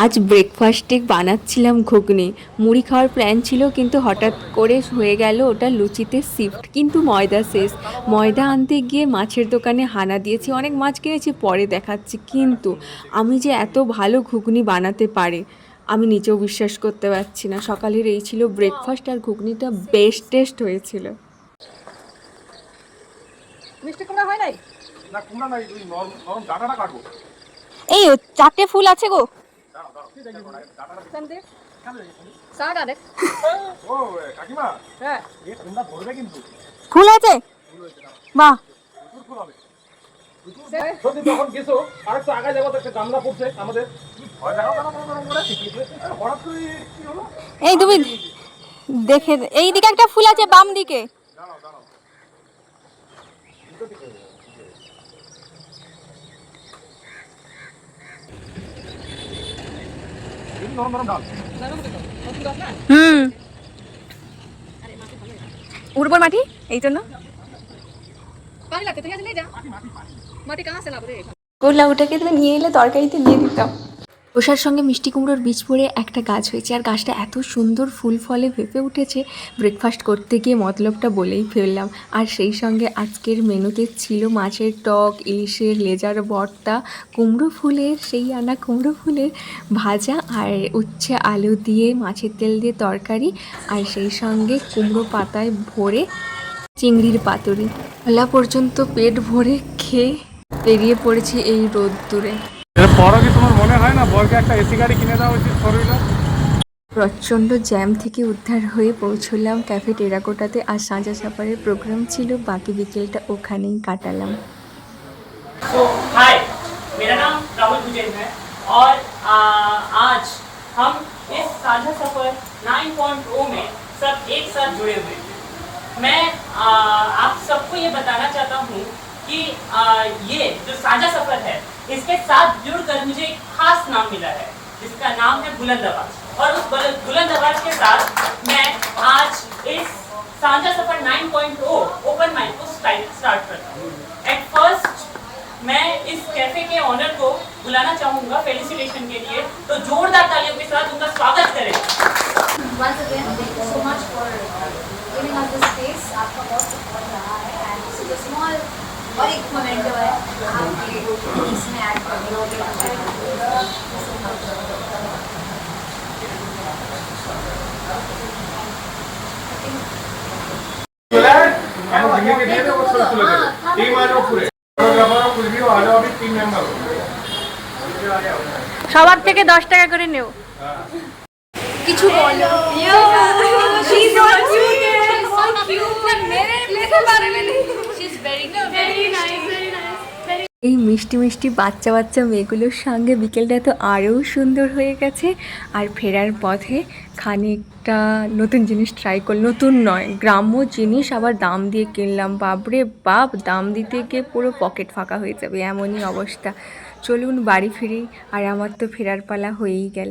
আজ ব্রেকফাস্টে বানাচ্ছিলাম ঘুগনি। মুড়ি খাওয়ার প্ল্যান ছিল, কিন্তু হঠাৎ করে হয়ে গেল ওটা লুচিতে শিফট। কিন্তু ময়দা শেষ। ময়দা আনতে গিয়ে মাছের দোকানে হানা দিয়েছি, অনেক মাছ কিনেছি, পরে দেখাচ্ছি। কিন্তু আমি যে এত ভালো ঘুগনি বানাতে পারি আমি নিজেও বিশ্বাস করতে পারছি না। সকালের এই ছিল ব্রেকফাস্ট, আর ঘুগনিটা বেস্ট টেস্ট হয়েছিল। মিষ্টি কুমড়া হয় নাই? না কুমড়া নাই, ওই নরম ডাটাটা কাটবো। এই 4টে ফুল আছে গো। ও কাকিমা, হ্যাঁ এই কুমড়া ধরবে কিন্তু। ফুল আছে? বাহ, প্রচুর ফুল হবে। সত্যি যখন গেছো আরেকটু আগে যাবো তো, একটা গামলা পড়ছে আমাদের। ভয় দেখাও কেন করে হঠাৎ করে কি হলো? এই তুমি দেখে, এই দিকে একটা ফুল আছে, বাম দিকে। দাঁড়াও দাঁড়াও, নরম নরম ডাল। উর্বর মাটি, এই জন্য করলাম ওটাকে। তুমি নিয়ে এলে তরকারিতে দিয়ে দিতাম। ওষার সঙ্গে মিষ্টি কুমড়োর বীজ পড়ে একটা গাছ হয়েছে, আর গাছটা এত সুন্দর ফুল ফলে ভেপে উঠেছে। ব্রেকফাস্ট করতে গিয়ে মতলবটা বলেই ফেললাম। আর সেই সঙ্গে আজকের মেনুতে ছিল মাছের টক, ইলিশের লেজার ভর্তা, কুমড়ো ফুলের সেই আনা কুমড়ো ফুলের ভাজা, আর উচ্ছে আলু দিয়ে মাছের তেল দিয়ে তরকারি, আর সেই সঙ্গে কুমড়ো পাতায় ভরে চিংড়ির পাতুরি। বেলা পর্যন্ত পেট ভরে খেয়ে বেরিয়ে পড়েছি এই রোদ্দুরে। এরপরও কি তোমার মনে হয় না বরকে একটা এসি গাড়ি কিনে দেওয়া উচিত ফোর-হুইলার? প্রচণ্ড জ্যাম থেকে উদ্ধার হয়ে পৌঁছলাম ক্যাফে টেরাকোটাতে। আর সাঁজা সাপারের প্রোগ্রাম ছিল, বাকি বিকেলটা ওখানেই কাটালাম। तो हाय, मेरा नाम राहुल गुजैन है और आज हम इस साझा सफर 9.0 में सब एक साथ जुड़े हुए हैं। मैं आप सबको ये बताना चाहता हूँ कि ये जो साझा सफर है इसके साथ जुड़कर मुझे एक खास नाम मिला है, जिसका नाम है बुलंद आवाज। और उस बुलंद आवाज के साथ मैं आज इस साझा सफर 9.0 ओपन माइक को स्टार्ट करता हूँ। एट फर्स्ट मैं इस कैफे के ऑनर को बुलाना चाहूंगा फेलिसिटेशन के लिए, तो जोरदार तालियों के साथ उनका स्वागत करें। Once again, thank you so much for giving us this space. आपका बहुत सपोर्ट रहा है and this is a small और एक मोमेंटो है आपके इसमें ऐड करने के সবার থেকে 10 টাকা করে নেও। কিছু বলো। এই মিষ্টি মিষ্টি বাচ্চা বাচ্চা মেয়েগুলোর সঙ্গে বিকেলটা তো আরও সুন্দর হয়ে গেছে। আর ফেরার পথে খানিকটা নতুন জিনিস ট্রাই করলাম, নতুন নয় গ্রাম্য জিনিস, আবার দাম দিয়ে কিনলাম। বাপরে বাপ, দাম দিতে গিয়ে পুরো পকেট ফাঁকা হয়ে যাবে এমনই অবস্থা। চলুন বাড়ি ফিরি, আর আমার তো ফেরার পালা হয়েই গেল।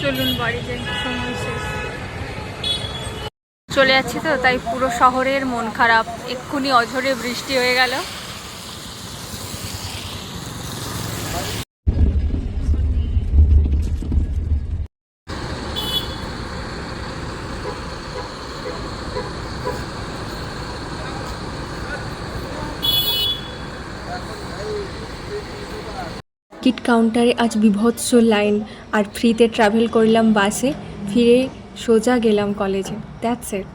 চলুন বাড়ি যাই, সময় শেষ। চলে যাচ্ছি তো, তাই পুরো শহরের মন খারাপ। এক্ষুনি অঝরে বৃষ্টি হয়ে গেল। টিকিট কাউন্টারে আজ বিভৎস লাইন, আর ফ্রিতে ট্রাভেল করলাম বাসে, ফিরে সোজা গেলাম কলেজে। That's it.